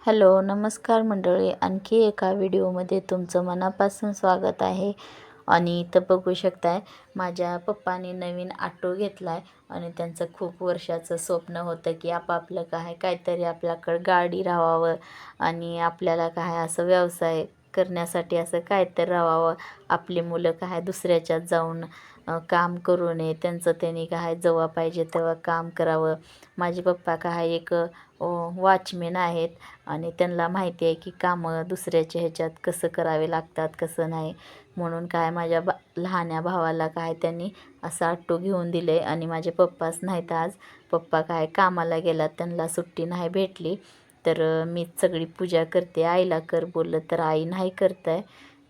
Hello नमस्कार मंडळी, आणखी एका व्हिडिओमध्ये तुमचं मनापासून स्वागत आहे. आणि इथं बघू शकताय माझ्या पप्पाने नवीन ऑटो घेतला आहे आणि त्यांचं खूप वर्षाचं स्वप्न होतं की आपापलं काहीतरी आपल्याकडं गाडी राहावं आणि आपल्याला असं व्यवसाय करण्यासाठी असं काहीतरी राहावं. आपली मुलं दुसऱ्याच्यात जाऊन काम करू नये, त्यांचं त्यांनी जेव्हा पाहिजे तेव्हा काम करावं. माझे पप्पा एक वॉचमॅन आहेत आणि त्यांना माहिती आहे की कामं दुसऱ्याच्या ह्याच्यात कसं करावे लागतात कसं नाही. म्हणून माझ्या लहान्या भावाला त्यांनी असा ऑटो घेऊन दिले आणि माझे पप्पाच नाहीत आज. पप्पा कामाला गेलात, त्यांना सुट्टी नाही भेटली. तर मीच सगळी पूजा करते. आईला कर बोललं तर आई नाही करत आहे,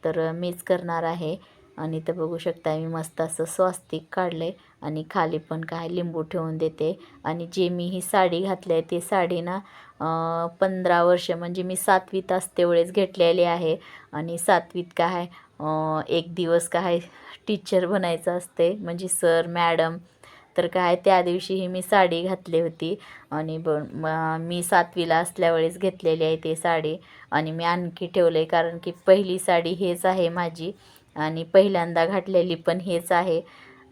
तर मीच करणार आहे. आणि तर बघू शकता मी मस्त असं स्वास्तिक काढले आणि खाली पण लिंबू ठेवून देते. आणि जे मी ही साडी घातली आहे ती साडी ना 15 वर्ष म्हणजे मी 7वीत असते वेळेस घेतलेली आहे. आणि 7वीत एक दिवस टीचर बनायचं असते म्हणजे सर मॅडम. तर त्या दिवशी मी साडी घातली होती आणि मी 7वीला असल्यावेळेस घेतलेली आहे ती साडी. आणि मी आणखी ठेवले कारण की पहिली साडी हेच आहे माझी आणि पहिल्यांदा घातलेली पण हेच आहे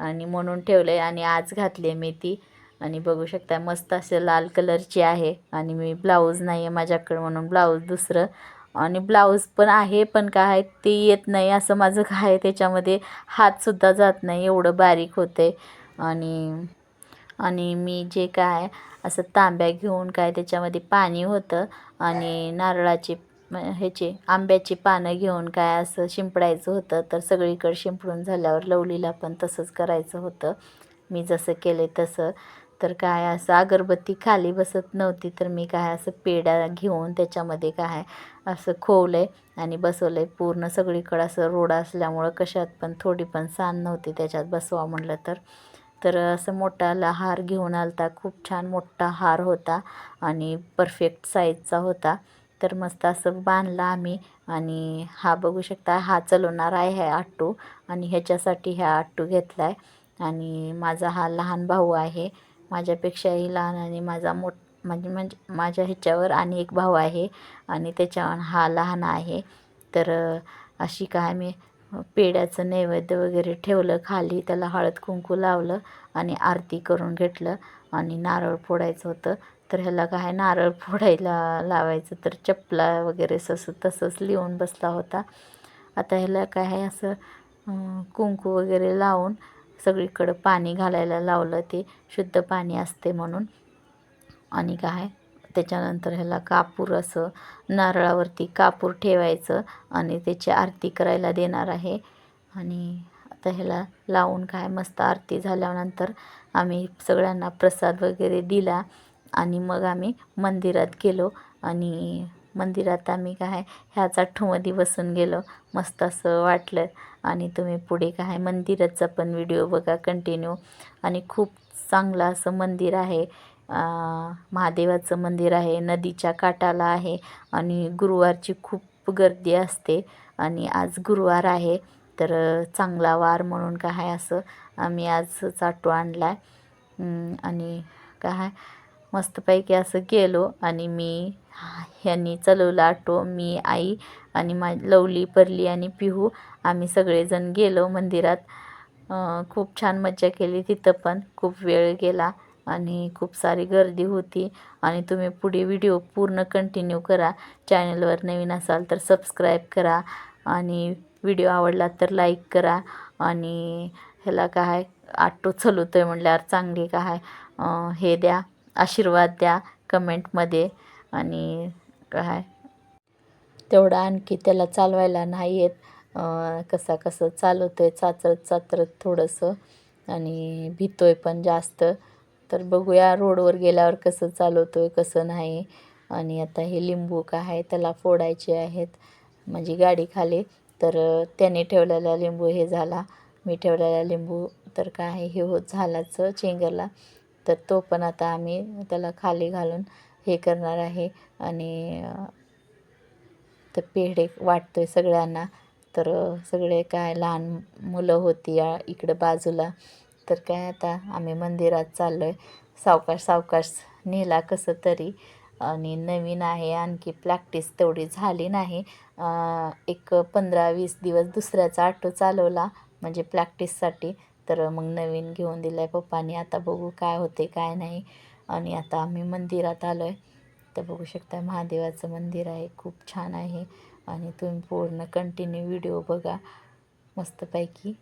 आणि म्हणून ठेवले आणि आज घातले मी ती. आणि बघू शकता मस्त असे लाल कलरची आहे आणि मी ब्लाऊज नाही आहे माझ्याकडं म्हणून ब्लाऊज दुसरं आणि ब्लाऊज पण आहे पण ते येत नाही असं माझं त्याच्यामध्ये हातसुद्धा जात नाही, एवढं बारीक होते. आणि आणि मी जे असं तांब्या घेऊन त्याच्यामध्ये पाणी होतं आणि नारळाचे ह्याचे आंब्याची पानं घेऊन असं शिंपडायचं होतं. तर सगळीकडे शिंपडून झाल्यावर लवलीला पण तसंच करायचं होतं मी जसं केलं तसं. तर असं अगरबत्ती खाली बसत नव्हती, तर मी असं पेढा घेऊन त्याच्यामध्ये असं खोवलं आहे आणि बसवलं आहे. पूर्ण सगळीकडं असं रोड असल्यामुळं कशात पण थोडी पण सांड नव्हती त्याच्यात बसवा म्हटलं तर. तर असं मोठाला हार घेऊन आलता, खूप छान मोठा हार होता आणि परफेक्ट साईजचा होता. तर मस्त असं बांधला आम्ही. आणि हा बघू शकता हा चालवणार आहे हा ऑटो आणि ह्याच्यासाठी हा ऑटो घेतला आहे. आणि माझा हा लहान भाऊ आहे, माझ्यापेक्षाही लहान. आणि माझा म्हणजे माझ्या ह्याच्यावर आणि एक भाऊ आहे आणि त्याच्यावर हा लहान आहे. तर अशी मी पेढ्याचं नैवेद्य वगैरे ठेवलं खाली, त्याला हळद कुंकू लावलं आणि आरती करून घेतलं. आणि नारळ फोडायचं होतं, तर ह्याला नारळ फोडायला लावायचं, तर चपला वगैरे तसंच लिहून बसला होता. आता ह्याला असं कुंकू वगैरे लावून सगळीकडं पाणी घालायला लावलं, ते शुद्ध पाणी असते म्हणून. आणि त्याच्यानंतर ह्याला कापूर असं नारळावरती कापूर ठेवायचं आणि त्याची आरती करायला देणार आहे. आणि आता ह्याला लावून मस्त आरती झाल्यानंतर आम्ही सगळ्यांना प्रसाद वगैरे दिला आणि मग आम्ही मंदिरात गेलो. आणि मंदिरात आम्ही ह्याच आठवमध्ये बसून गेलो, मस्त असं वाटलं. आणि तुम्ही पुढे मंदिराचा पण व्हिडिओ बघा कंटिन्यू. आणि खूप चांगलं असं मंदिर आहे, महादेवाचं मंदिर आहे, नदीच्या काठाला आहे. आणि गुरुवारची खूप गर्दी असते आणि आज गुरुवार आहे, तर चांगला वार म्हणून असं आम्ही आजच ऑटो आणला आहे. आणि मस्तपैकी असं गेलो आणि ह्यांनी चालवला ऑटो, मी आई आणि लवली परली आणि पिहू आम्ही सगळेजण गेलो मंदिरात. खूप छान मज्जा केली, तिथं पण खूप वेळ गेला आणि खूप सारी गर्दी होती. आणि तुम्ही पुढे व्हिडिओ पूर्ण कंटिन्यू करा. चॅनलवर नवीन असाल तर सबस्क्राईब करा आणि व्हिडिओ आवडला तर लाईक करा. आणि ह्याला ऑटो चालवतो आहे म्हटल्यावर चांगली हे द्या, आशीर्वाद द्या कमेंटमध्ये. आणि तेवढं आणखी त्याला चालवायला नाही येत, कसं चालवतो आहे चाचरत थोडंसं आणि भितोय पण जास्त. तर बघूया रोडवर गेल्यावर कसं चालवतो आहे कसं नाही. आणि आता हे लिंबू त्याला फोडायचे आहेत म्हणजे गाडी खाली. तर त्याने ठेवलेला लिंबू हे झाला, मी ठेवलेला लिंबू तर हे होत झालाच चेंगरला. तर तो पण आता आम्ही त्याला खाली घालून हे करणार आहे. आणि तर पेढे वाटतोय सगळ्यांना. तर सगळे लहान मुलं होती इकडं बाजूला. तर आता आम्ही मंदिरात चाललो आहे, सावकाश नेला कसं तरी. आणि नवीन आहे, आणखी प्रॅक्टिस तेवढी झाली नाही. एक 15-20 दिवस दुसऱ्याचा ऑटो चालवला म्हणजे प्रॅक्टिससाठी. तर मग नवीन घेऊन दिला आहे पप्पानी. आता बघू काय होते काय नाही. आणि आता आम्ही मंदिरात आलो आहे. तर बघू शकता महादेवाचं मंदिर आहे, खूप छान आहे. आणि तुम्ही पूर्ण कंटिन्यू व्हिडिओ बघा मस्तपैकी.